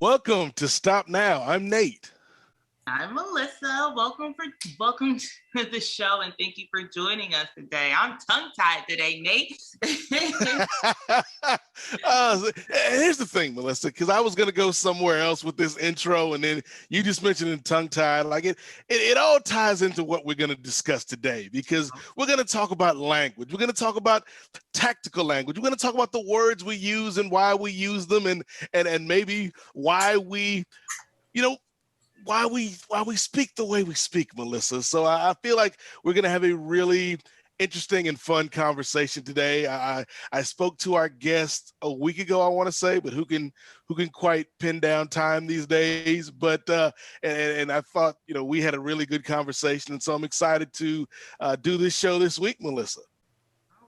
Welcome to Stop Now. I'm Nate. I'm Melissa. Welcome to the show, and thank you for joining us today. I'm tongue-tied today, Nate. Here's the thing, Melissa, because I was gonna go somewhere else with this intro, and then you just mentioned it tongue-tied. Like it all ties into what we're gonna discuss today, because we're gonna talk about language. We're gonna talk about tactical language. We're gonna talk about the words we use and why we use them, and maybe why we, you know, why we speak the way we speak, Melissa. So I feel like we're gonna have a really interesting and fun conversation today. I spoke to our guest a week ago, I want to say, but who can quite pin down time these days? But and I thought we had a really good conversation, and so I'm excited to do this show this week, Melissa.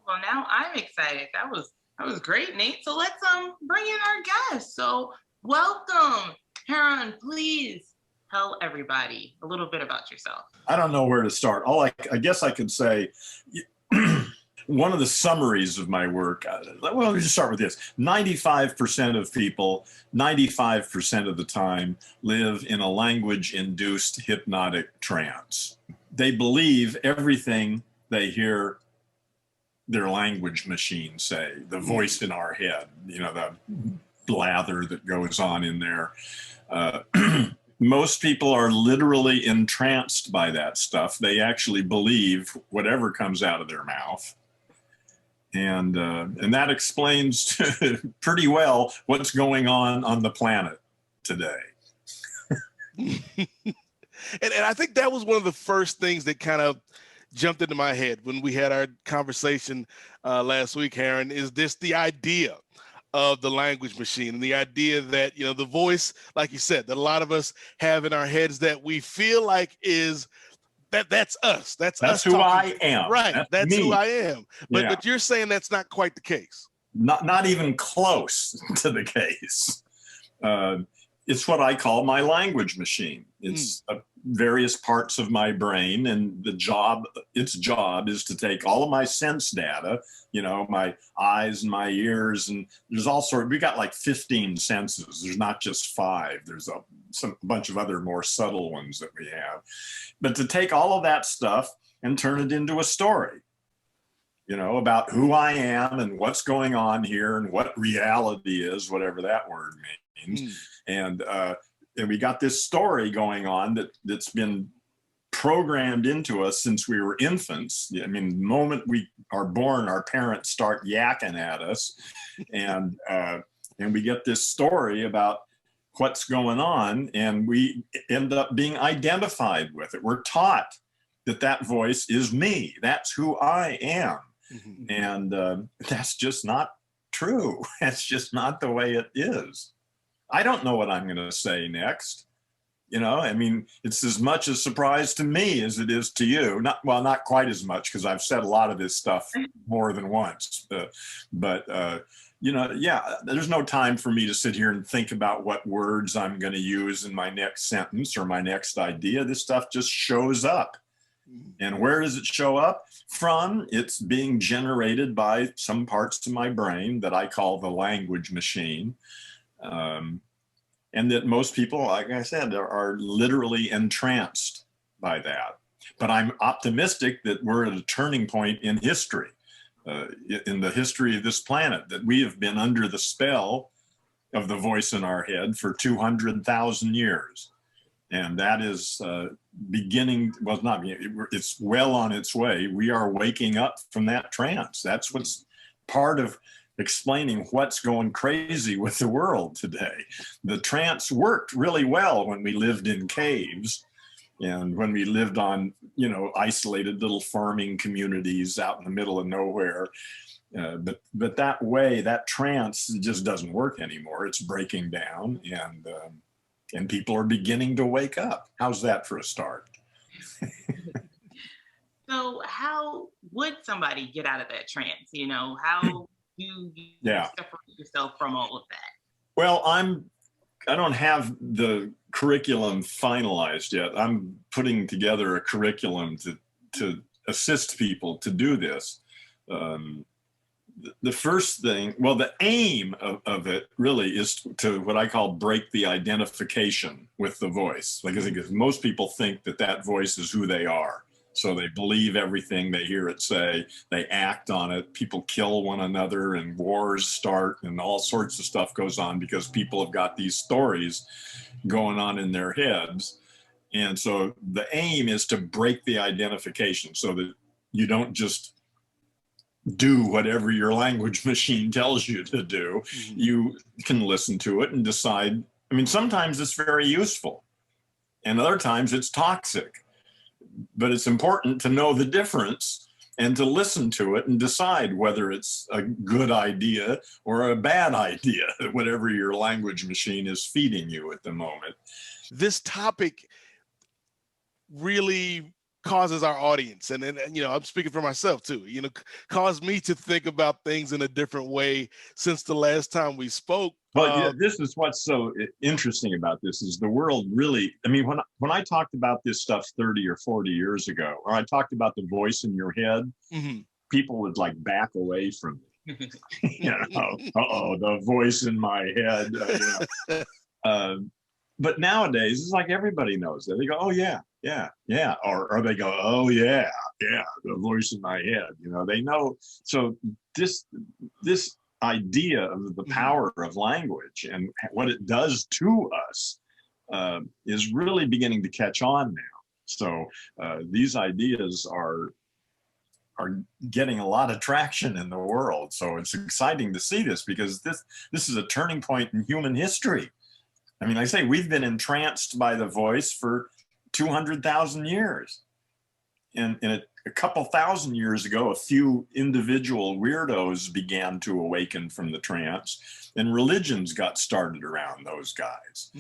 Well, now I'm excited. That was great, Nate. So let's bring in our guest. So welcome, Heron. Please tell everybody a little bit about yourself. I don't know where to start. I guess I could say one of the summaries of my work, well, let me just start with this. 95% of people, 95% of the time, live in a language-induced hypnotic trance. They believe everything they hear their language machine say, the voice in our head, the blather that goes on in there. Most people are literally entranced by that stuff. They actually believe whatever comes out of their mouth. And that explains pretty well what's going on the planet today. and I think that was one of the first things that kind of jumped into my head when we had our conversation last week, Heron, is the idea of the language machine, and the idea that, the voice, like you said, that a lot of us have in our heads that we feel like is that's us. That's us who talking. I am. Right. That's who I am. But Yeah. but you're saying that's not quite the case. Not even close to the case. It's what I call my language machine. It's various parts of my brain, and its job is to take all of my sense data, my eyes and my ears, and there's we got like 15 senses. There's not just 5. There's a bunch of other more subtle ones that we have. But to take all of that stuff and turn it into a story, about who I am and what's going on here and what reality is, whatever that word means. And we got this story going on that's been programmed into us since we were infants. I mean, the moment we are born, our parents start yakking at us, and we get this story about what's going on, and we end up being identified with it. We're taught that voice is me. That's who I am. Mm-hmm. And that's just not true. That's just not the way it is. I don't know what I'm going to say next. It's as much a surprise to me as it is to you. Not quite as much, because I've said a lot of this stuff more than once. But there's no time for me to sit here and think about what words I'm going to use in my next sentence or my next idea. This stuff just shows up. And where does it show up from? It's being generated by some parts of my brain that I call the language machine. And that most people, like I said, are literally entranced by that. But I'm optimistic that we're at a turning point in history, in the history of this planet, that we have been under the spell of the voice in our head for 200,000 years. And that is it's well on its way. We are waking up from that trance. That's what's part of explaining what's going crazy with the world today. The trance worked really well when we lived in caves and when we lived on, isolated little farming communities out in the middle of nowhere. But that trance just doesn't work anymore. It's breaking down, and people are beginning to wake up. How's that for a start? So how would somebody get out of that trance? How you separate yourself from all of that? Well, I don't have the curriculum finalized yet. I'm putting together a curriculum to assist people to do this. the first thing, well, the aim of it really is to what I call break the identification with the voice. Like, because most people think that that voice is who they are. So they believe everything they hear it say, they act on it. People kill one another and wars start and all sorts of stuff goes on because people have got these stories going on in their heads. And so the aim is to break the identification so that you don't just do whatever your language machine tells you to do. Mhm. You can listen to it and decide. I mean, sometimes it's very useful and other times it's toxic. But it's important to know the difference and to listen to it and decide whether it's a good idea or a bad idea, whatever your language machine is feeding you at the moment. This topic really causes our audience, and I'm speaking for myself too, caused me to think about things in a different way since the last time we spoke. But yeah, this is what's so interesting about this is the world really, I mean, when I talked about this stuff 30 or 40 years ago, or I talked about the voice in your head, people would like back away from me. The voice in my head. But nowadays, it's like everybody knows that. They go, oh, yeah. Or they go, oh, yeah, the voice in my head. They know. So this idea of the power of language and what it does to us is really beginning to catch on now. So these ideas are getting a lot of traction in the world. So it's exciting to see this because this is a turning point in human history. I mean, I say we've been entranced by the voice for 200,000 years. And a couple thousand years ago, a few individual weirdos began to awaken from the trance, and religions got started around those guys.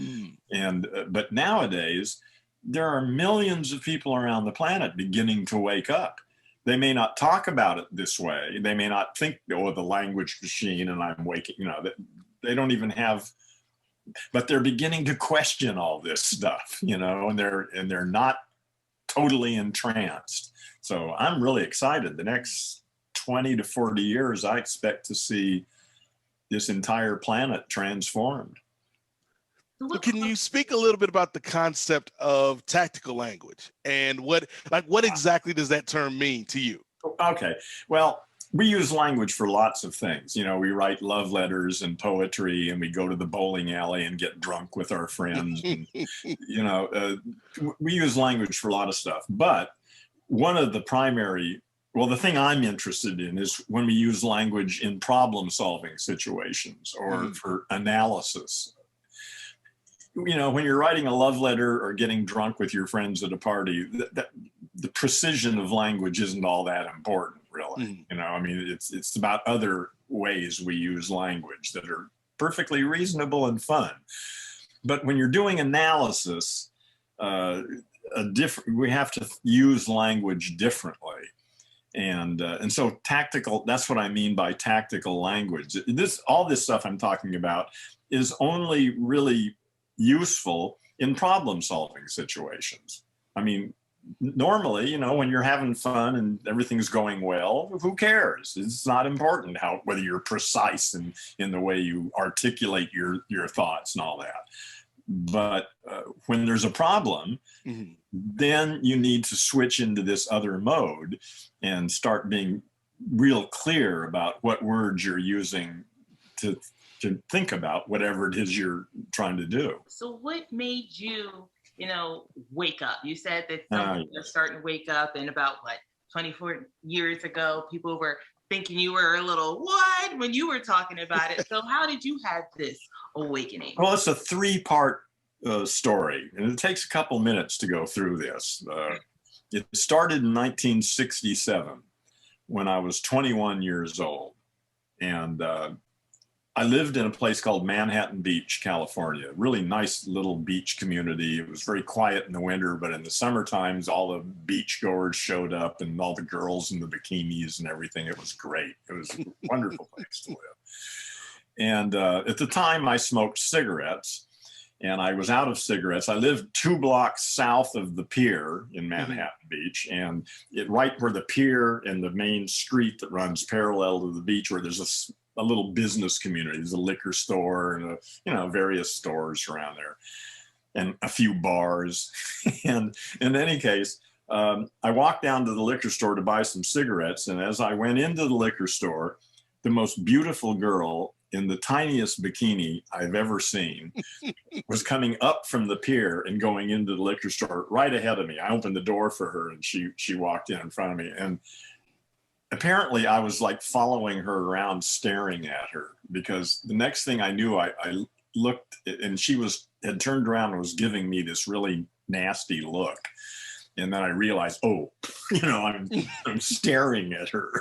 And but nowadays, there are millions of people around the planet beginning to wake up. They may not talk about it this way. They may not think, oh, the language machine and I'm waking, they don't even have, but they're beginning to question all this stuff, and they're not totally entranced. So I'm really excited. The next 20 to 40 years, I expect to see this entire planet transformed. Can you speak a little bit about the concept of tactical language and what exactly does that term mean to you? Okay. Well, we use language for lots of things. We write love letters and poetry, and we go to the bowling alley and get drunk with our friends. And, we use language for a lot of stuff. But one of the the thing I'm interested in is when we use language in problem-solving situations or for analysis. When you're writing a love letter or getting drunk with your friends at a party, the precision of language isn't all that important, really. I mean, it's about other ways we use language that are perfectly reasonable and fun. But when you're doing analysis, we have to use language differently. And so tactical, that's what I mean by tactical language. All this stuff I'm talking about is only really useful in problem-solving situations. I mean, normally, when you're having fun and everything's going well, who cares? It's not important whether you're precise in the way you articulate your thoughts and all that. But when there's a problem, then you need to switch into this other mode and start being real clear about what words you're using to think about whatever it is you're trying to do. So what made you, wake up? You said that some people are starting to wake up, and about 24 years ago, people were thinking you were a little what when you were talking about it. So how did you have this awakening? Well, it's a 3-part story, and it takes a couple minutes to go through this. It started in 1967 when I was 21 years old, and I lived in a place called Manhattan Beach, California, a really nice little beach community. It was very quiet in the winter, but in the summer times, all the beachgoers showed up and all the girls in the bikinis and everything. It was great. It was a wonderful place to live. And at the time, I smoked cigarettes. and I was out of cigarettes. I lived 2 blocks south of the pier in Manhattan Mm-hmm. Beach, and right where the pier and the main street that runs parallel to the beach, where there's a little business community. There's a liquor store and various stores around there, and a few bars. And in any case, I walked down to the liquor store to buy some cigarettes, and as I went into the liquor store, the most beautiful girl in the tiniest bikini I've ever seen was coming up from the pier and going into the liquor store right ahead of me. I opened the door for her, and she walked in front of me. And apparently I was like following her around, staring at her, because the next thing I knew, I looked, and she had turned around and was giving me this really nasty look. And then I realized, I'm staring at her,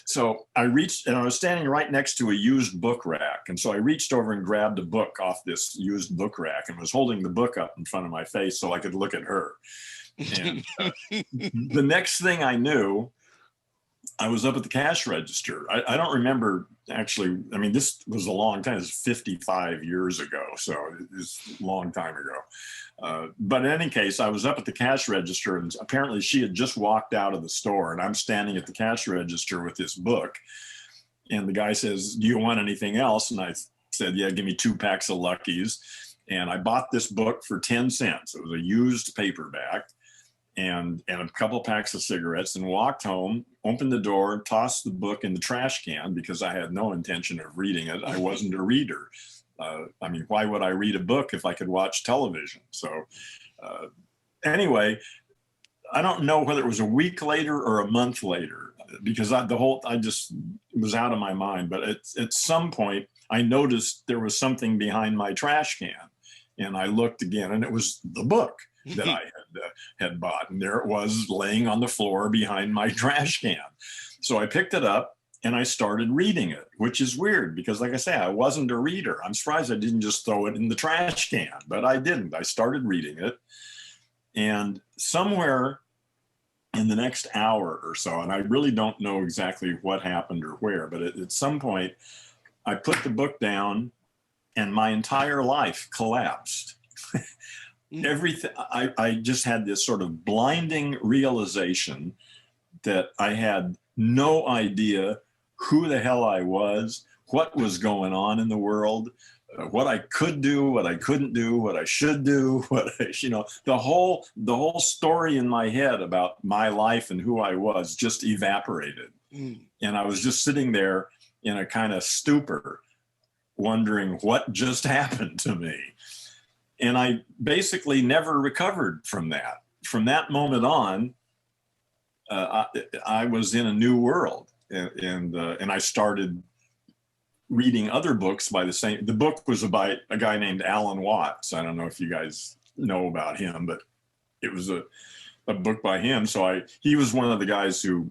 So I reached, and I was standing right next to a used book rack. And so I reached over and grabbed a book off this used book rack and was holding the book up in front of my face so I could look at her. And the next thing I knew, I was up at the cash register. I don't remember actually. I mean, this was a long time. It was 55 years ago, so it's a long time ago. But in any case, I was up at the cash register, and apparently she had just walked out of the store, and I'm standing at the cash register with this book. And the guy says, "Do you want anything else?" And I said, "Yeah, give me 2 packs of Luckies." And I bought this book for 10 cents. It was a used paperback. And a couple packs of cigarettes, and walked home, opened the door, tossed the book in the trash can because I had no intention of reading it. I wasn't a reader. I mean, why would I read a book if I could watch television? So anyway, I don't know whether it was a week later or a month later, because I just was out of my mind. But at some point, I noticed there was something behind my trash can, and I looked again, and it was the book that I had bought, and there it was laying on the floor behind my trash can. So I picked it up and I started reading it, which is weird because, like I say, I wasn't a reader. I'm surprised I didn't just throw it in the trash can, but I didn't. I started reading it, and somewhere in the next hour or so, and I really don't know exactly what happened or where, but at some point I put the book down and my entire life collapsed. Everything, I just had this sort of blinding realization that I had no idea who the hell I was, what was going on in the world, what I could do, what I couldn't do, what I should do, the whole story in my head about my life and who I was just evaporated. And I was just sitting there in a kind of stupor, wondering what just happened to me. And I basically never recovered from that. From that moment on, I was in a new world, and I started reading other books by the book was by a guy named Alan Watts. I don't know if you guys know about him, but it was a book by him. So he was one of the guys who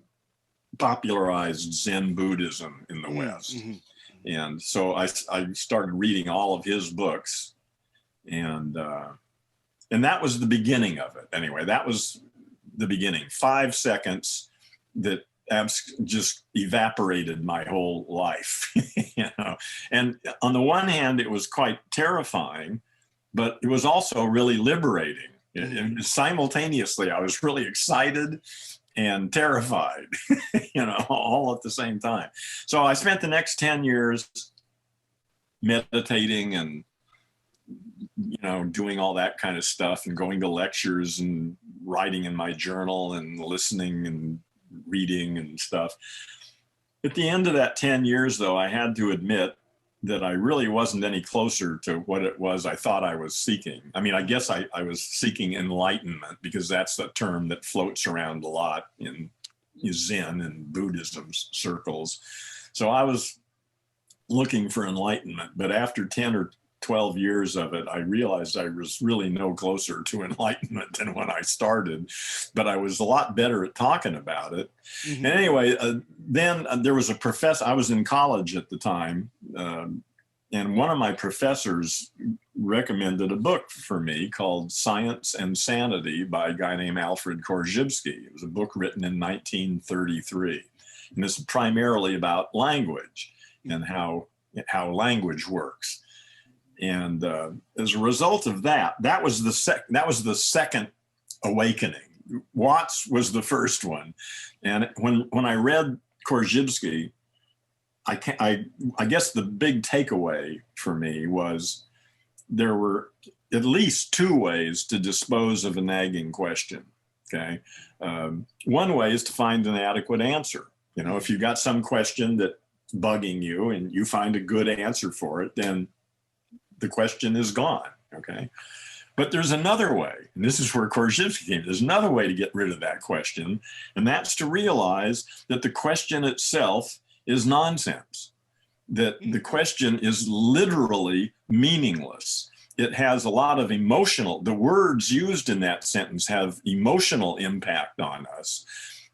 popularized Zen Buddhism in the West. And so I started reading all of his books. And that was the beginning of it. Anyway, that was the beginning. 5 seconds that just evaporated my whole life. And on the one hand, it was quite terrifying, but it was also really liberating. And simultaneously, I was really excited and terrified, all at the same time. So I spent the next 10 years meditating and doing all that kind of stuff, and going to lectures and writing in my journal and listening and reading and stuff. At the end of that 10 years, though, I had to admit that I really wasn't any closer to what it was I thought I was seeking. I mean, I guess I was seeking enlightenment, because that's a term that floats around a lot in Zen and Buddhism circles. So I was looking for enlightenment, but after 10 or 12 years of it, I realized I was really no closer to enlightenment than when I started, but I was a lot better at talking about it. And anyway, then there was a professor. I was in college at the time, and one of my professors recommended a book for me called Science and Sanity by a guy named Alfred Korzybski. It was a book written in 1933, and it's primarily about language and how language works. And as a result of that, that was the second awakening. Watts was the first one. And when I read Korzybski, I guess the big takeaway for me was there were at least two ways to dispose of a nagging question. Okay. One way is to find an adequate answer. You know, if you've got some question that's bugging you and you find a good answer for it, then the question is gone. Okay. But there's another way, and this is where Korzybski came. There's another way to get rid of that question, and that's to realize that the question itself is nonsense, that the question is literally meaningless. It has a lot of the words used in that sentence have emotional impact on us.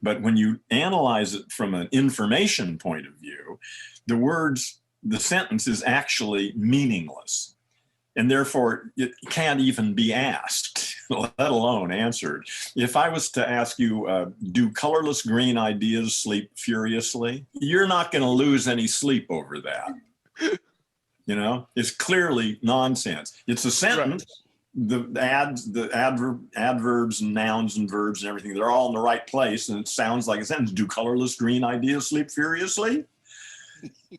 But when you analyze it from an information point of view, the sentence is actually meaningless. And therefore, it can't even be asked, let alone answered. If I was to ask you, do colorless green ideas sleep furiously? You're not going to lose any sleep over that. You know, it's clearly nonsense. It's a sentence. Right. The adverbs and nouns and verbs and everything, they're all in the right place. And it sounds like a sentence. Do colorless green ideas sleep furiously?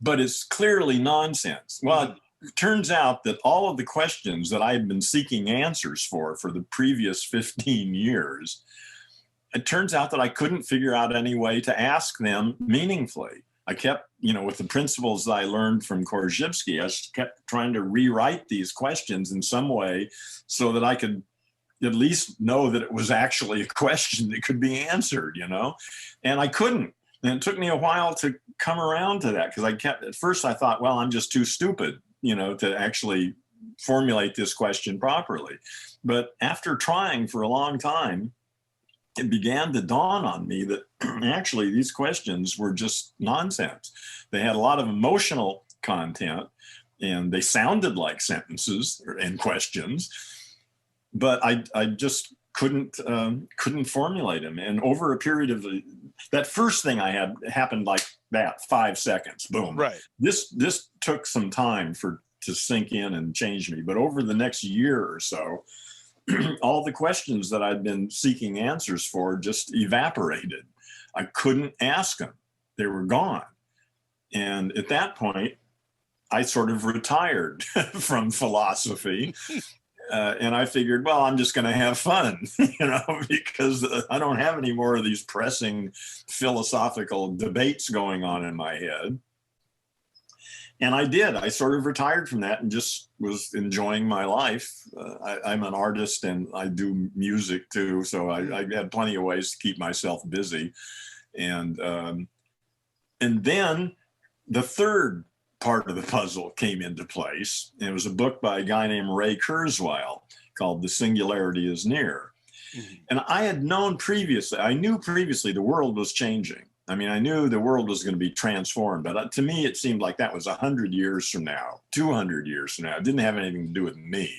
But it's clearly nonsense. Well, it turns out that all of the questions that I had been seeking answers for the previous 15 years, it turns out that I couldn't figure out any way to ask them meaningfully. I kept, with the principles that I learned from Korzybski, I kept trying to rewrite these questions in some way so that I could at least know that it was actually a question that could be answered, and I couldn't. And it took me a while to come around to that because at first I thought, well, I'm just too stupid, to actually formulate this question properly. But after trying for a long time, it began to dawn on me that actually these questions were just nonsense. They had a lot of emotional content and they sounded like sentences and questions, but I just couldn't formulate them. And over a period of that first thing I had happened like that, 5 seconds, boom. Right. This took some time to sink in and change me. But over the next year or so, all the questions that I'd been seeking answers for just evaporated. I couldn't ask them. They were gone. And at that point, I sort of retired from philosophy. And I figured, well, I'm just going to have fun, because I don't have any more of these pressing philosophical debates going on in my head. And I did. I sort of retired from that and just was enjoying my life. I'm an artist and I do music too. So I had plenty of ways to keep myself busy. And then the third part of the puzzle came into place. And it was a book by a guy named Ray Kurzweil called The Singularity is Near. Mm-hmm. And I knew previously the world was changing. I mean, I knew the world was going to be transformed, but to me, it seemed like that was 100 years from now, 200 years from now. It didn't have anything to do with me.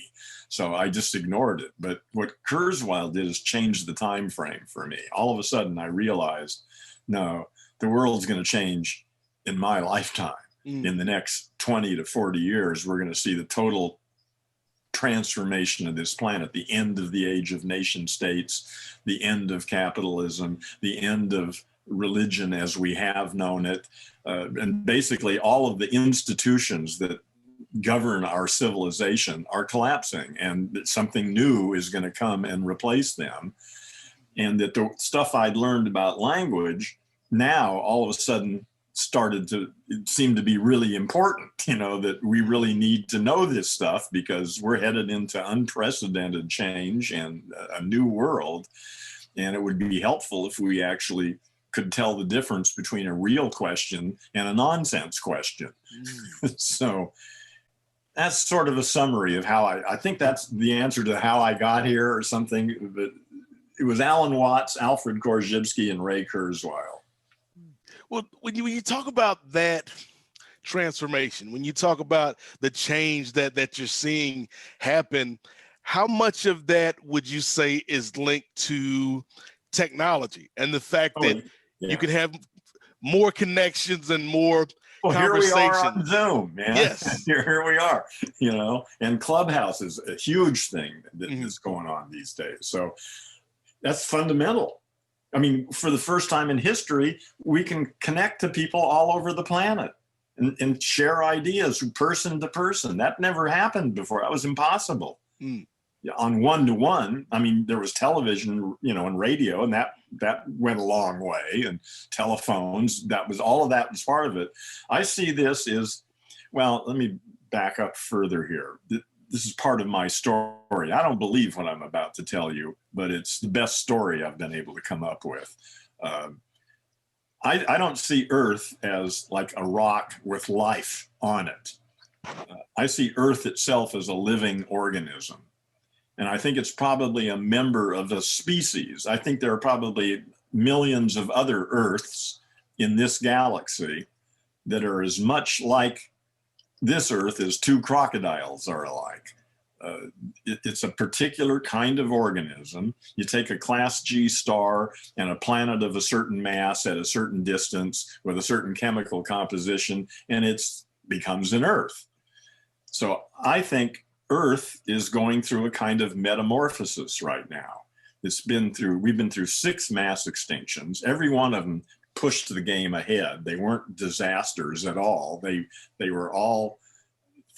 So I just ignored it. But what Kurzweil did is change the time frame for me. All of a sudden, I realized, no, the world's going to change in my lifetime. In the next 20 to 40 years, we're going to see the total transformation of this planet, the end of the age of nation states, the end of capitalism, the end of religion as we have known it, and basically all of the institutions that govern our civilization are collapsing, and that something new is going to come and replace them. And that the stuff I'd learned about language now all of a sudden started to seem to be really important, that we really need to know this stuff because we're headed into unprecedented change and a new world. And it would be helpful if we actually could tell the difference between a real question and a nonsense question. So that's sort of a summary of how I think that's the answer to how I got here or something. But it was Alan Watts, Alfred Korzybski, and Ray Kurzweil. Well, when you talk about that transformation, when you talk about the change that you're seeing happen, how much of that would you say is linked to technology and the fact that you can have more connections and more Well, here we are on conversations. Zoom, man. Yes. Here we are, and Clubhouse is a huge thing that's going on these days. So that's fundamental. I mean, for the first time in history, we can connect to people all over the planet and share ideas person to person. That never happened before. That was impossible. On one-to-one, I mean, there was television, and radio, and that went a long way, and telephones, all of that was part of it. I see this as, well, let me back up further here. This is part of my story. I don't believe what I'm about to tell you, but it's the best story I've been able to come up with. I don't see Earth as like a rock with life on it. I see Earth itself as a living organism. And I think it's probably a member of a species. I think there are probably millions of other Earths in this galaxy that are as much like this Earth as two crocodiles are alike. It's a particular kind of organism. You take a class G star and a planet of a certain mass at a certain distance with a certain chemical composition, and it becomes an Earth. So I think Earth is going through a kind of metamorphosis right now. We've been through 6 mass extinctions. Every one of them pushed the game ahead. They weren't disasters at all. They were all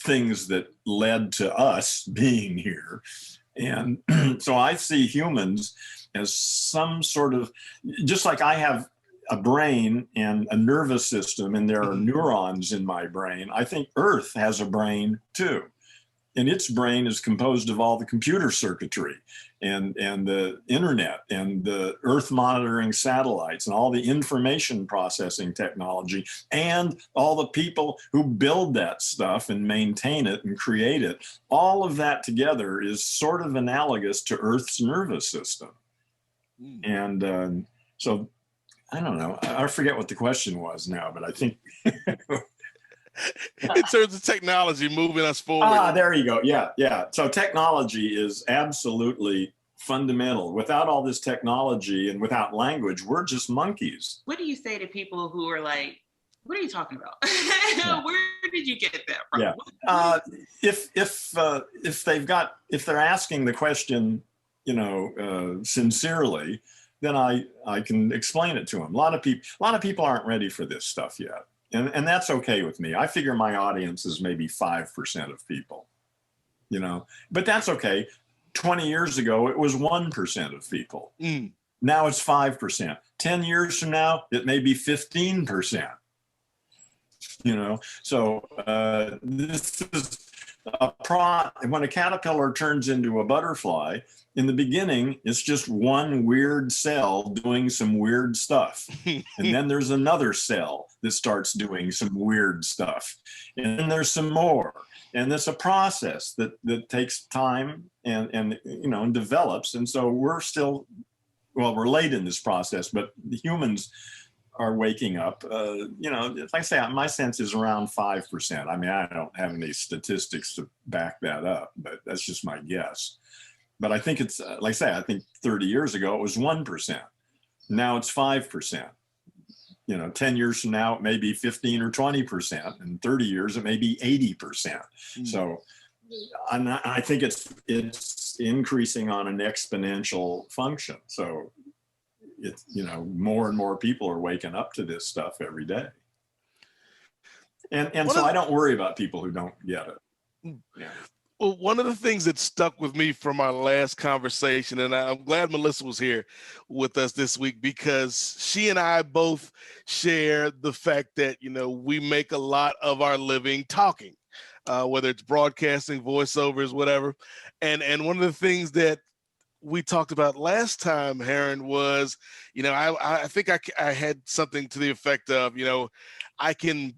things that led to us being here. And so I see humans as some sort of, just like I have a brain and a nervous system, and there are neurons in my brain, I think Earth has a brain too. And its brain is composed of all the computer circuitry and the internet and the Earth monitoring satellites and all the information processing technology and all the people who build that stuff and maintain it and create it. All of that together is sort of analogous to Earth's nervous system. And so, I don't know. I forget what the question was now, but I think... In terms of technology moving us forward. There you go. Yeah. So technology is absolutely fundamental. Without all this technology and without language, we're just monkeys. What do you say to people who are like, what are you talking about? Where did you get that from? Yeah. If they're asking the question, sincerely, then I can explain it to them. A lot of people aren't ready for this stuff yet. And that's okay with me. I figure my audience is maybe 5% of people, but that's okay. 20 years ago, it was 1% of people. Now it's 5%. 10 years from now, it may be 15%. So this is when a caterpillar turns into a butterfly, in the beginning, it's just one weird cell doing some weird stuff. And then there's another cell that starts doing some weird stuff. And then there's some more. And it's a process that takes time and develops. And so we're we're late in this process, but the humans are waking up. Like I say, my sense is around 5%. I mean, I don't have any statistics to back that up, but that's just my guess. But I think it's, like I say, I think 30 years ago, it was 1%. Now it's 5%. 10 years from now, it may be 15 or 20%. In 30 years, it may be 80%. So I think it's increasing on an exponential function. So it's, more and more people are waking up to this stuff every day. And so I don't worry about people who don't get it. Yeah. Well, one of the things that stuck with me from our last conversation, and I'm glad Melissa was here with us this week, because she and I both share the fact that, we make a lot of our living talking, whether it's broadcasting, voiceovers, whatever. And one of the things that we talked about last time, Heron, was, I think I had something to the effect of, I can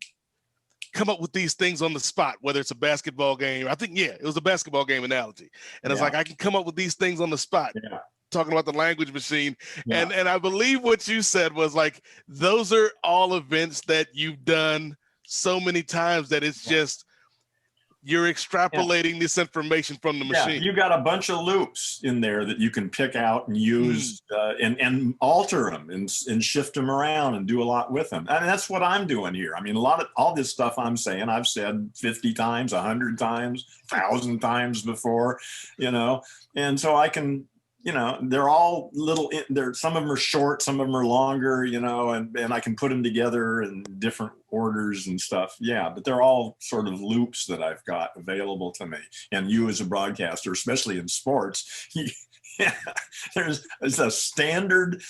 come up with these things on the spot, whether it's a basketball game. I think, it was a basketball game analogy. And it's like, I can come up with these things on the spot, talking about the language machine. Yeah. And I believe what you said was like, those are all events that you've done so many times that it's just You're extrapolating this information from the machine. Yeah, you got a bunch of loops in there that you can pick out and use and alter them and shift them around and do a lot with them. And that's what I'm doing here. I mean, all this stuff I'm saying, I've said 50 times, 100 times, 1,000 times before, and so I can, they're all little, some of them are short, some of them are longer, and I can put them together in different orders and stuff. Yeah, but they're all sort of loops that I've got available to me. And you as a broadcaster, especially in sports, there's a standard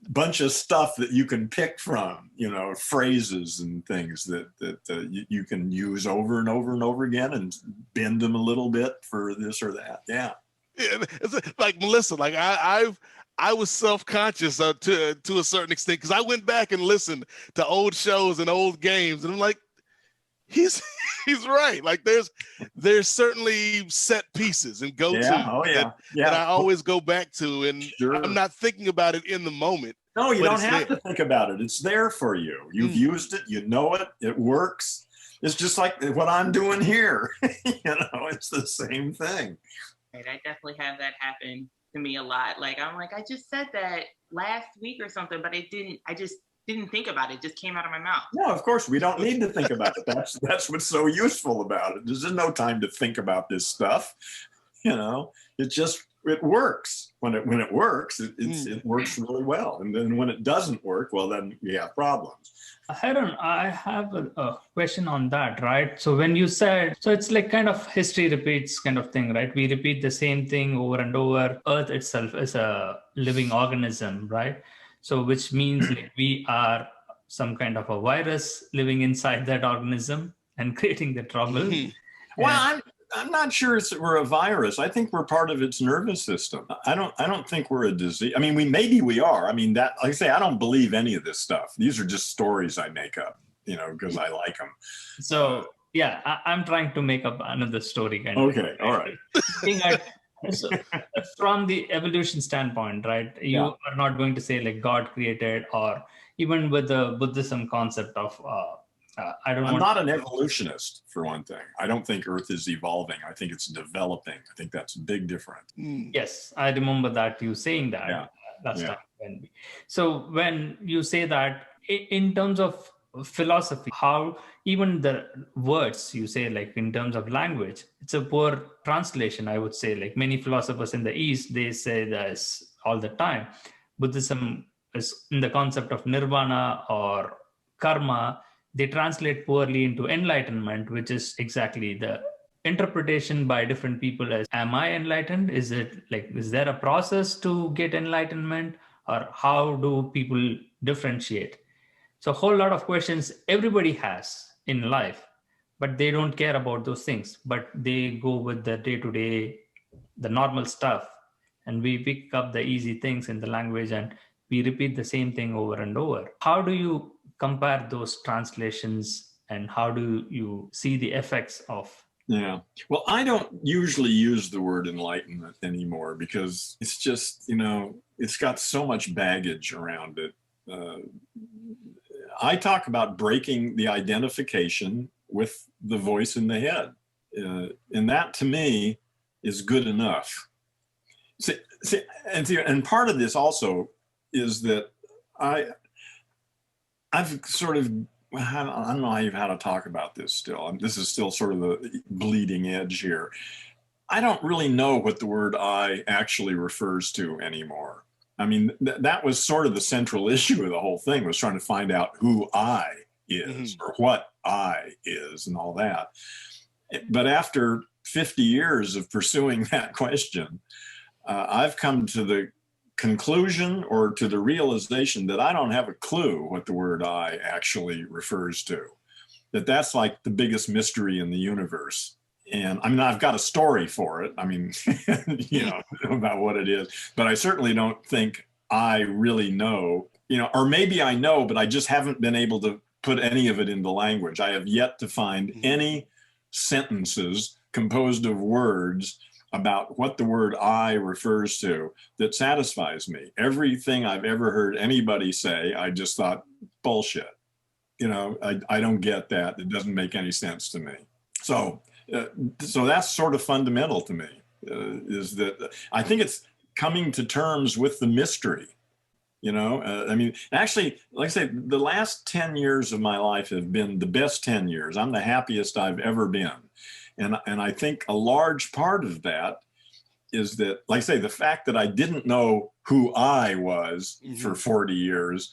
bunch of stuff that you can pick from, phrases and things that you can use over and over and over again and bend them a little bit for this or that. Yeah. Yeah, it's like Melissa, like I was self-conscious to a certain extent because I went back and listened to old shows and old games, and I'm like, he's right. Like there's certainly set pieces and go-tos that I always go back to, and I'm not thinking about it in the moment. No, you don't have to think about it. It's there for you. You've used it. You know it. It works. It's just like what I'm doing here. It's the same thing. Right, I definitely have that happen to me a lot. Like, I'm like, I just said that last week or something, but I just didn't think about it. It just came out of my mouth. No, of course, we don't need to think about it. That's what's so useful about it. There's no time to think about this stuff. It works. When it works, it works really well. And then when it doesn't work, well, then we have problems. Heron, I have a question on that, right? So when you said, so it's like kind of history repeats kind of thing, right? We repeat the same thing over and over. Earth itself is a living organism, right? So which means like we are some kind of a virus living inside that organism and creating the trouble. Well, I'm not sure we're a virus. I think we're part of its nervous system. I don't think we're a disease. I mean, maybe we are. I mean, that, like I say, I don't believe any of this stuff. These are just stories I make up, because I like them. So yeah, I'm trying to make up another story. Okay, all right. So, from the evolution standpoint, right? You are not going to say like God created, or even with the Buddhism concept of I'm not an evolutionist, for one thing. I don't think Earth is evolving. I think it's developing. I think that's a big difference. Yes, I remember that you saying that last time. So when you say that, in terms of philosophy, how even the words you say, like in terms of language, it's a poor translation, I would say. Like many philosophers in the East, they say this all the time. Buddhism is in the concept of nirvana or karma. They translate poorly into enlightenment, which is exactly the interpretation by different people as, am I enlightened? Is there a process to get enlightenment, or how do people differentiate? So a whole lot of questions everybody has in life, but they don't care about those things, but they go with the day-to-day, the normal stuff. And we pick up the easy things in the language and we repeat the same thing over and over. How do you compare those translations, and how do you see the effects of? Yeah. Well, I don't usually use the word enlightenment anymore because it's just, it's got so much baggage around it. I talk about breaking the identification with the voice in the head. And that to me is good enough. And part of this also is that I've sort of, I don't know how to talk about this still. This is still sort of the bleeding edge here. I don't really know what the word I actually refers to anymore. I mean, that was sort of the central issue of the whole thing, was trying to find out who I is or what I is and all that. But after 50 years of pursuing that question, I've come to the conclusion or to the realization that I don't have a clue what the word I actually refers to. That's like the biggest mystery in the universe. And I mean, I've got a story for it. I mean, about what it is, but I certainly don't think I really know, or maybe I know, but I just haven't been able to put any of it into language. I have yet to find any sentences composed of words about what the word I refers to that satisfies me. Everything I've ever heard anybody say, I just thought, bullshit. I don't get that. It doesn't make any sense to me. So, so that's sort of fundamental to me, is that I think it's coming to terms with the mystery. I mean, actually, like I say, the last 10 years of my life have been the best 10 years. I'm the happiest I've ever been. And I think a large part of that is that, like I say, the fact that I didn't know who I was for 40 years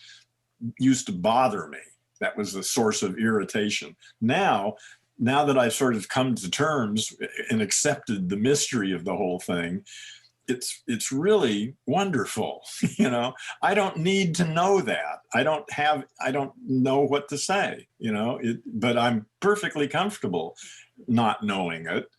used to bother me. That was the source of irritation. Now that I've sort of come to terms and accepted the mystery of the whole thing, it's really wonderful. I don't need to know that. I don't know what to say, but I'm perfectly comfortable not knowing it.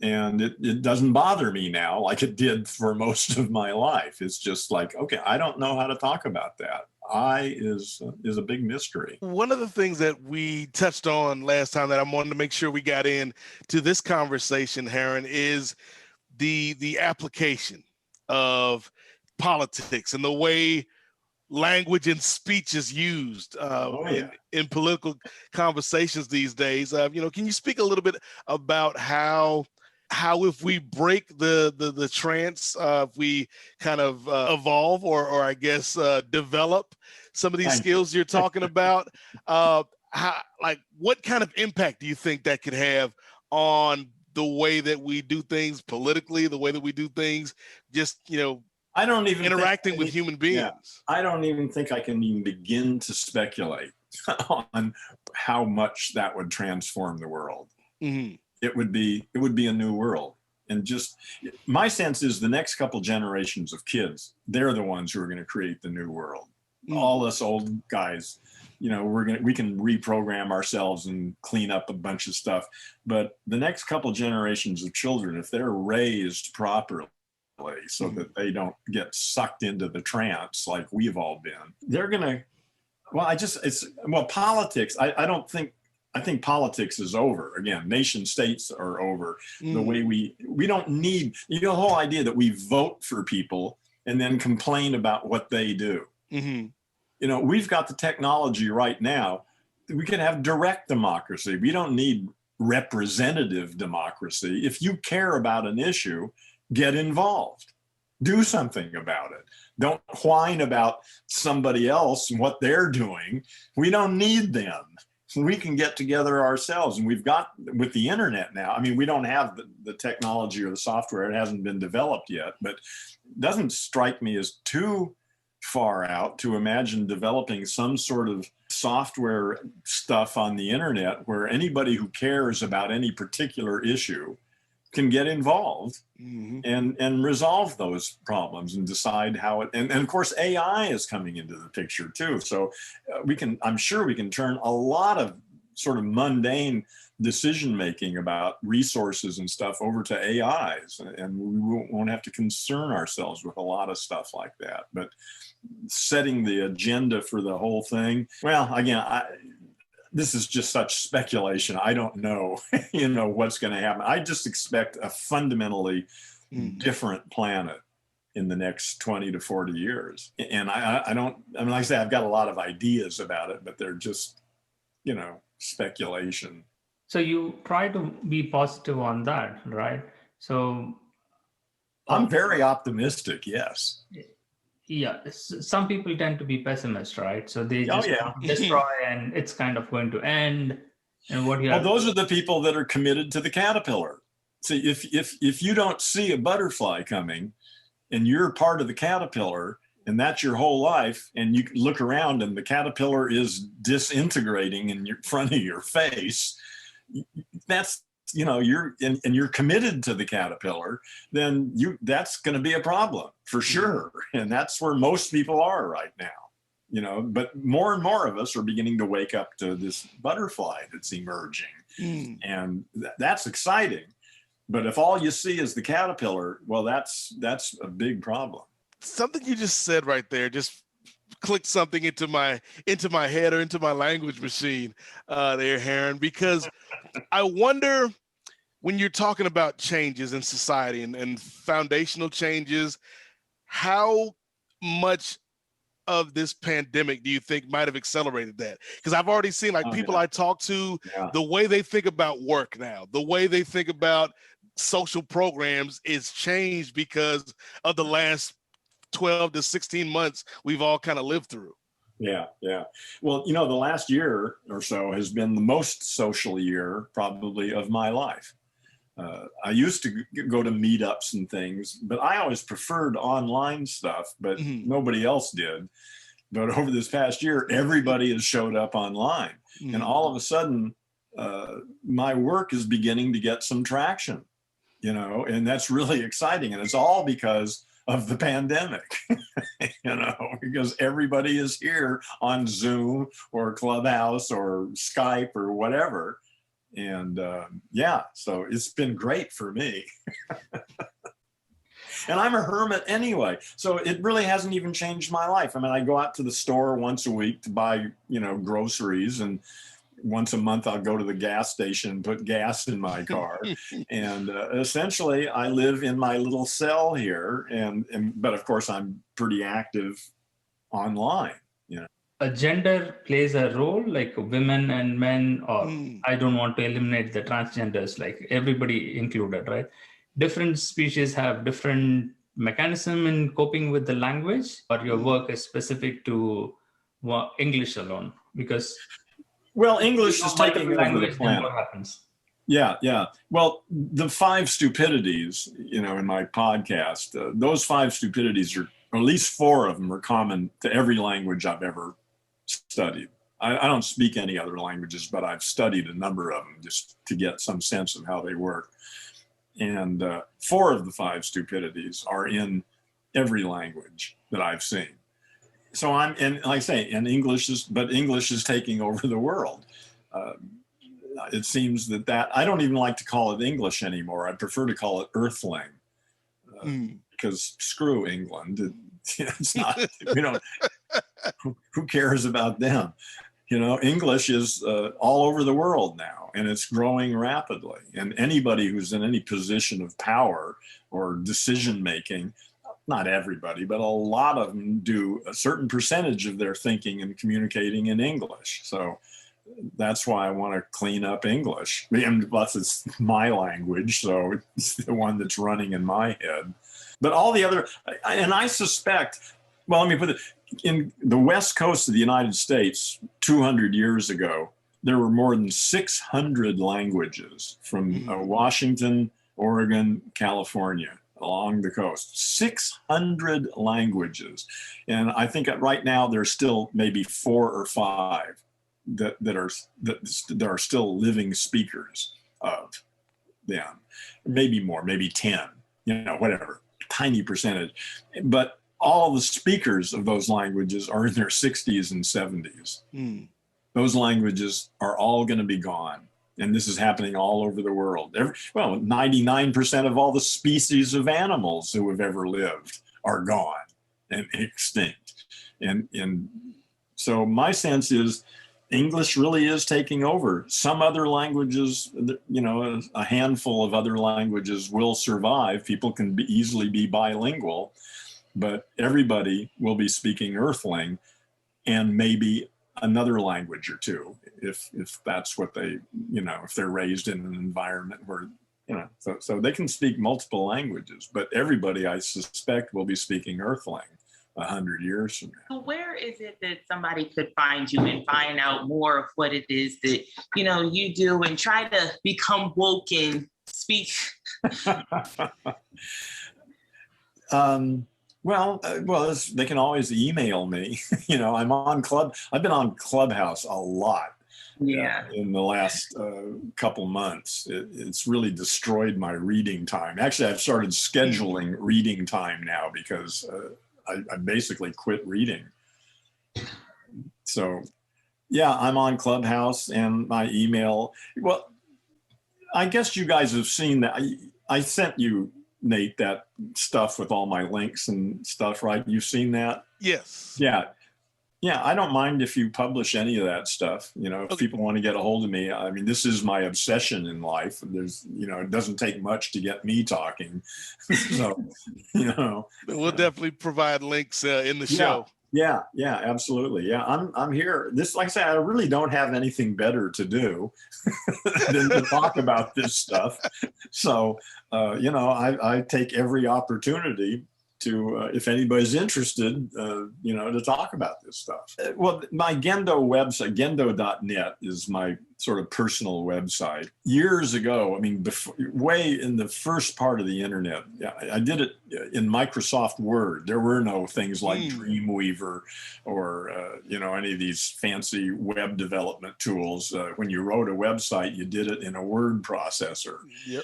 And it doesn't bother me now like it did for most of my life. It's just like, okay, I don't know how to talk about that. Is a big mystery. One of the things that we touched on last time that I wanted to make sure we got in to this conversation, Heron, is the application of politics and the way language and speech is used in political conversations these days. Can you speak a little bit about how if we break the trance, if we kind of evolve or I guess develop some of these skills you're talking about, what kind of impact do you think that could have on the way that we do things politically, the way that we do things, just, I don't even interacting with human beings? Yeah, I don't even think I can even begin to speculate on how much that would transform the world. Mm-hmm. It would be a new world. And just my sense is the next couple generations of kids, they're the ones who are going to create the new world. All us old guys, we can reprogram ourselves and clean up a bunch of stuff. But the next couple generations of children, if they're raised properly so that they don't get sucked into the trance like we've all been, they're going to, politics, I think politics is over. Again, nation states are over. The way we don't need, the whole idea that we vote for people and then complain about what they do. Mm-hmm. We've got the technology right now. We can have direct democracy. We don't need representative democracy. If you care about an issue, get involved. Do something about it. Don't whine about somebody else and what they're doing. We don't need them. We can get together ourselves. And we've got, with the internet now, I mean, we don't have the technology or the software. It hasn't been developed yet, but it doesn't strike me as too far out to imagine developing some sort of software stuff on the internet where anybody who cares about any particular issue can get involved and resolve those problems and decide how it, and of course AI is coming into the picture too. So I'm sure we can turn a lot of sort of mundane decision making about resources and stuff over to AIs, and we won't have to concern ourselves with a lot of stuff like that. But setting the agenda for the whole thing, well, again, this is just such speculation. I don't know, what's going to happen. I just expect a fundamentally different planet in the next 20 to 40 years. And I mean, like I say, I've got a lot of ideas about it, but they're just, speculation. So you try to be positive on that, right? So I'm very optimistic, yes. Yeah, some people tend to be pessimists, right? So they just destroy and it's kind of going to end. And what you have those are the people that are committed to the caterpillar. See, if you don't see a butterfly coming and you're part of the caterpillar and that's your whole life, and you look around and the caterpillar is disintegrating in front of your face, that's, you're committed to the caterpillar, then that's going to be a problem for sure. And that's where most people are right now, but more and more of us are beginning to wake up to this butterfly that's emerging. And that's exciting. But if all you see is the caterpillar, well, that's a big problem. Something you just said right there just clicked something into my head or into my language machine there, Heron, because I wonder, when you're talking about changes in society and foundational changes, how much of this pandemic do you think might have accelerated that? Because I've already seen like people I talk to, the way they think about work now, the way they think about social programs is changed because of the last 12 to 16 months we've all kind of lived through. Yeah. Well, the last year or so has been the most social year probably of my life. I used to go to meetups and things, but I always preferred online stuff, but nobody else did. But over this past year, everybody has showed up online. And all of a sudden, my work is beginning to get some traction, and that's really exciting. And it's all because of the pandemic, because everybody is here on Zoom or Clubhouse or Skype or whatever. And so it's been great for me. And I'm a hermit anyway, so it really hasn't even changed my life. I mean, I go out to the store once a week to buy, groceries, and once a month I'll go to the gas station and put gas in my car. And essentially I live in my little cell here, but of course I'm pretty active online. A gender plays a role, like women and men, or I don't want to eliminate the transgenders, like everybody included, right? Different species have different mechanism in coping with the language, or your work is specific to English alone? Because English is taking over the planet. What happens? Yeah. Well, the 5 stupidities, in my podcast, those 5 stupidities are, or at least 4 of them are common to every language I've ever studied. I don't speak any other languages, but I've studied a number of them just to get some sense of how they work. And 4 of the 5 stupidities are in every language that I've seen. So and like I say, English is taking over the world. It seems that I don't even like to call it English anymore. I prefer to call it Earthling, because screw England. It's not, who cares about them? English is all over the world now, and it's growing rapidly. And anybody who's in any position of power or decision making, not everybody, but a lot of them do a certain percentage of their thinking and communicating in English. So that's why I want to clean up English. Plus it's my language, so it's the one that's running in my head. But all the other, and I suspect, well, let me put it, in the West Coast of the United States, 200 years ago, there were more than 600 languages from Washington, Oregon, California, along the coast. 600 languages. And I think right now there's still maybe 4 or 5 that are still living speakers of them. Maybe more, maybe 10, whatever, tiny percentage. But all the speakers of those languages are in their 60s and 70s. Those languages are all going to be gone. And this is happening all over the world. 99% of all the species of animals who have ever lived are gone and extinct. And so my sense is English really is taking over. Some other languages, a handful of other languages will survive. People can easily be bilingual. But everybody will be speaking Earthling and maybe another language or 2, if that's what they, if they're raised in an environment where, so they can speak multiple languages, but everybody, I suspect, will be speaking Earthling 100 years from now. So where is it that somebody could find you and find out more of what it is that, you do and try to become woke and speak? Well, they can always email me. I've been on Clubhouse a lot. In the last couple months. It's really destroyed my reading time. Actually, I've started scheduling reading time now because I basically quit reading. So, yeah, I'm on Clubhouse and my email. Well, I guess you guys have seen that. I sent you, Nate, that stuff with all my links and stuff, right? You've seen that? Yes. Yeah, I don't mind if you publish any of that stuff. If people want to get a hold of me, I mean, this is my obsession in life. There's, it doesn't take much to get me talking. So, We'll definitely provide links in the show. Yeah, yeah, absolutely. Yeah, I'm here. This, like I say, I really don't have anything better to do than to talk about this stuff. So, I take every opportunity to, if anybody's interested, to talk about this stuff. Well, my Gendo website, gendo.net, is my sort of personal website. Years ago, I mean, way in the first part of the internet, I did it in Microsoft Word. There were no things like Dreamweaver or, any of these fancy web development tools. When you wrote a website, you did it in a word processor. Yep.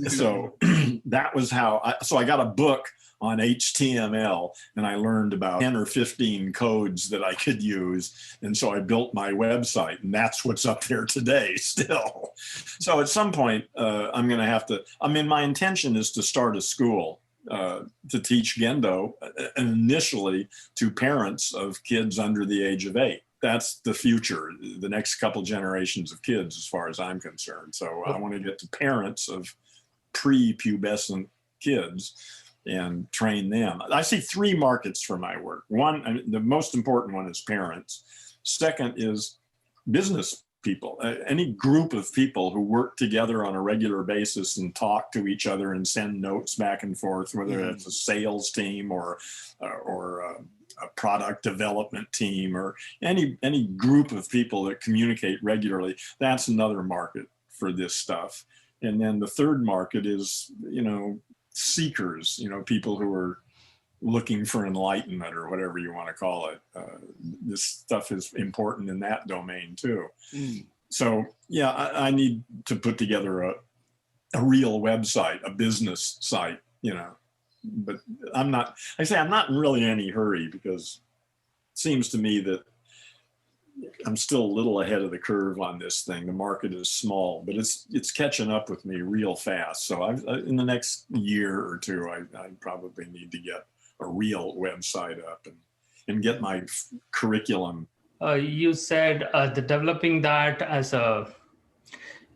So that was how I got a book on HTML, and I learned about 10 or 15 codes that I could use. And so I built my website, and that's what's up there today still. So at some point, I'm going to have to, my intention is to start a school to teach Gendo, initially to parents of kids under the age of 8. That's the future, the next couple generations of kids, as far as I'm concerned. So I want to get to parents of pre-pubescent kids and train them. I see 3 markets for my work. One, the most important one, is parents. Second is business people, any group of people who work together on a regular basis and talk to each other and send notes back and forth, whether it's a sales team or a product development team, or any group of people that communicate regularly. That's another market for this stuff. And then the third market is, seekers, people who are looking for enlightenment, or whatever you want to call it. This stuff is important in that domain too. So yeah, I need to put together a real website, a business site, but I'm not in really any hurry, because it seems to me that I'm still a little ahead of the curve on this thing. The market is small, but it's catching up with me real fast. So in the next year or two, I probably need to get a real website up and get my curriculum. You said the developing that as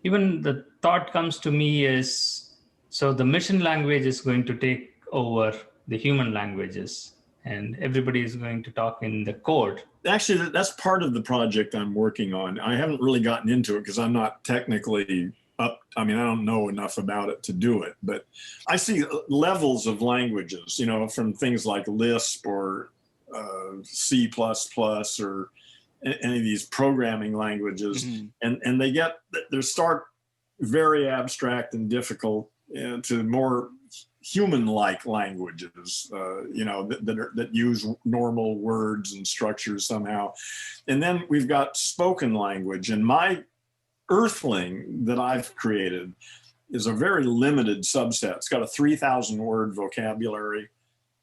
even the thought comes to me is, so the machine language is going to take over the human languages, and everybody is going to talk in the code. Actually, that's part of the project I'm working on. I haven't really gotten into it because I'm not technically up. I don't know enough about it to do it, but I see levels of languages, from things like Lisp or C++ or any of these programming languages. And they start very abstract and difficult to more human-like languages, that use normal words and structures somehow. And then we've got spoken language. And my Earthling that I've created is a very limited subset. It's got a 3,000-word vocabulary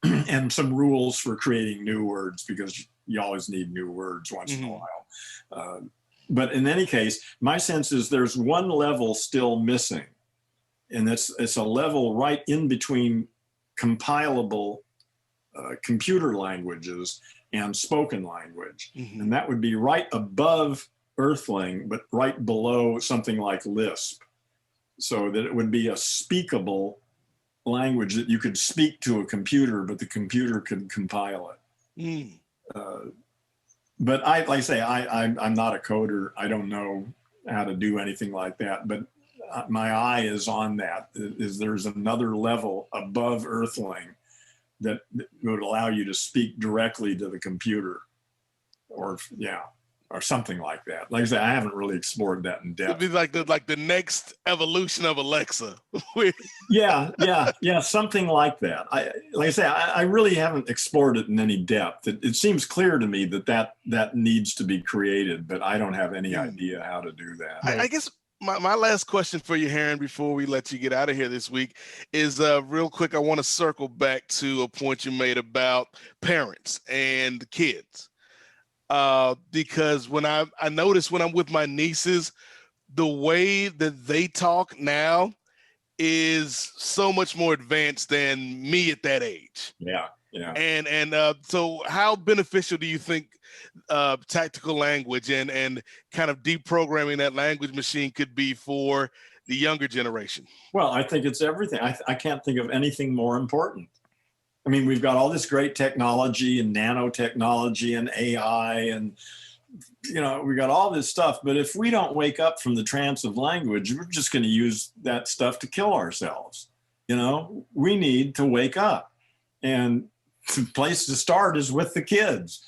and some rules for creating new words, because you always need new words once in a while. But in any case, my sense is there's one level still missing. And it's a level right in between compilable computer languages and spoken language. And that would be right above Earthling, but right below something like Lisp. So that it would be a speakable language that you could speak to a computer, but the computer could compile it. But like I say, I'm not a coder. I don't know how to do anything like that, but my eye is on that. There's another level above Earthling that would allow you to speak directly to the computer, or something like that. Like I say, I haven't really explored that in depth. It'd be like the next evolution of Alexa. yeah, something like that. Like I say, I really haven't explored it in any depth. It seems clear to me that needs to be created, but I don't have any idea how to do that. I guess my last question for you, Heron, before we let you get out of here this week, is real quick. I want to circle back to a point you made about parents and kids. Because when I notice when I'm with my nieces, the way that they talk now is so much more advanced than me at that age. Yeah. And so how beneficial do you think tactical language and kind of deprogramming that language machine could be for the younger generation? Well, I think it's everything. I can't think of anything more important. I mean, we've got all this great technology and nanotechnology and AI and, we got all this stuff. But if we don't wake up from the trance of language, we're just going to use that stuff to kill ourselves. We need to wake up. And the place to start is with the kids.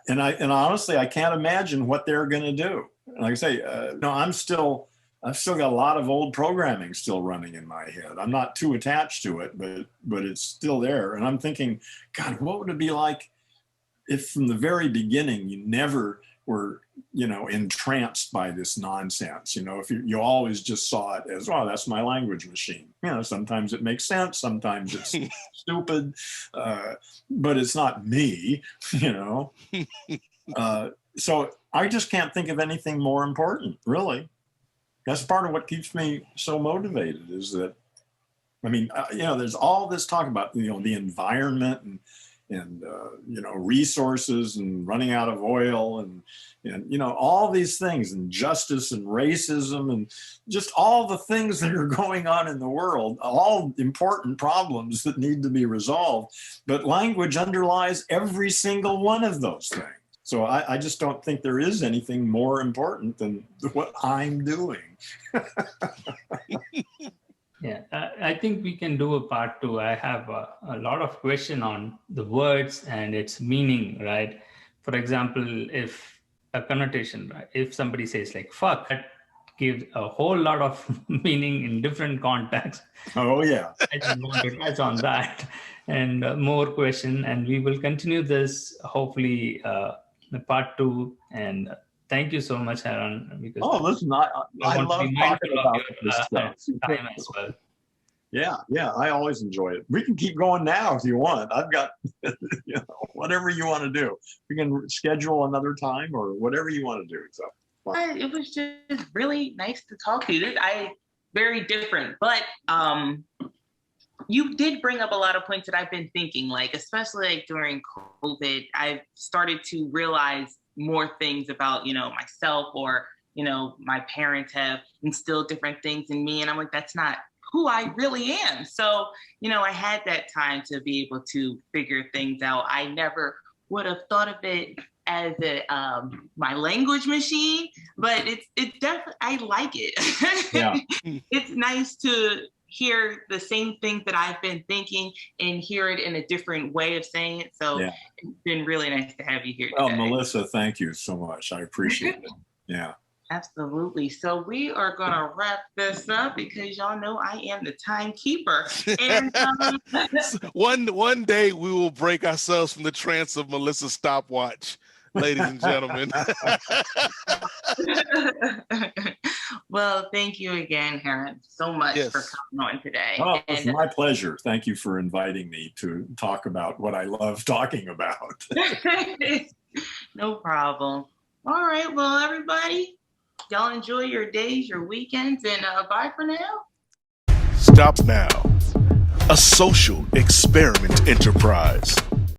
And honestly, I can't imagine what they're going to do. Like I say, I've still got a lot of old programming still running in my head. I'm not too attached to it, but it's still there. And I'm thinking, God, what would it be like if from the very beginning you never were, entranced by this nonsense? If you always just saw it as, oh, that's my language machine. Sometimes it makes sense, sometimes it's stupid, but it's not me. So I just can't think of anything more important, really. That's part of what keeps me so motivated, is that, there's all this talk about, the environment and resources and running out of oil and all these things, and justice and racism and just all the things that are going on in the world, all important problems that need to be resolved. But language underlies every single one of those things. So I just don't think there is anything more important than what I'm doing. Yeah, I think we can do a part 2. I have a lot of question on the words and its meaning, right? For example, if a connotation, right? If somebody says like fuck, that gives a whole lot of meaning in different contexts. Oh, yeah. I just want to touch on that and more question. And we will continue this hopefully the part 2. And thank you so much, Heron. Because listen, I love talking about this stuff. Time as well. Yeah, I always enjoy it. We can keep going now if you want. I've got, whatever you want to do. We can schedule another time or whatever you want to do. So it was just really nice to talk to you. Very different, but you did bring up a lot of points that I've been thinking, like especially like during COVID, I've started to realize more things about, myself, or, my parents have instilled different things in me. And I'm like, that's not who I really am. So, I had that time to be able to figure things out. I never would have thought of it as my language machine, but it's definitely, I like it. Yeah. It's nice to hear the same things that I've been thinking and hear it in a different way of saying it. So It's been really nice to have you here today. Well, Melissa, thank you so much. I appreciate it. Yeah. Absolutely. So we are going to wrap this up because y'all know I am the timekeeper. And one day we will break ourselves from the trance of Melissa's stopwatch, ladies and gentlemen. Well, thank you again, Heron, so much for coming on today. Oh, it's my pleasure. Thank you for inviting me to talk about what I love talking about. No problem. All right. Well, everybody, y'all enjoy your days, your weekends, and bye for now. Stop Now, a social experiment enterprise.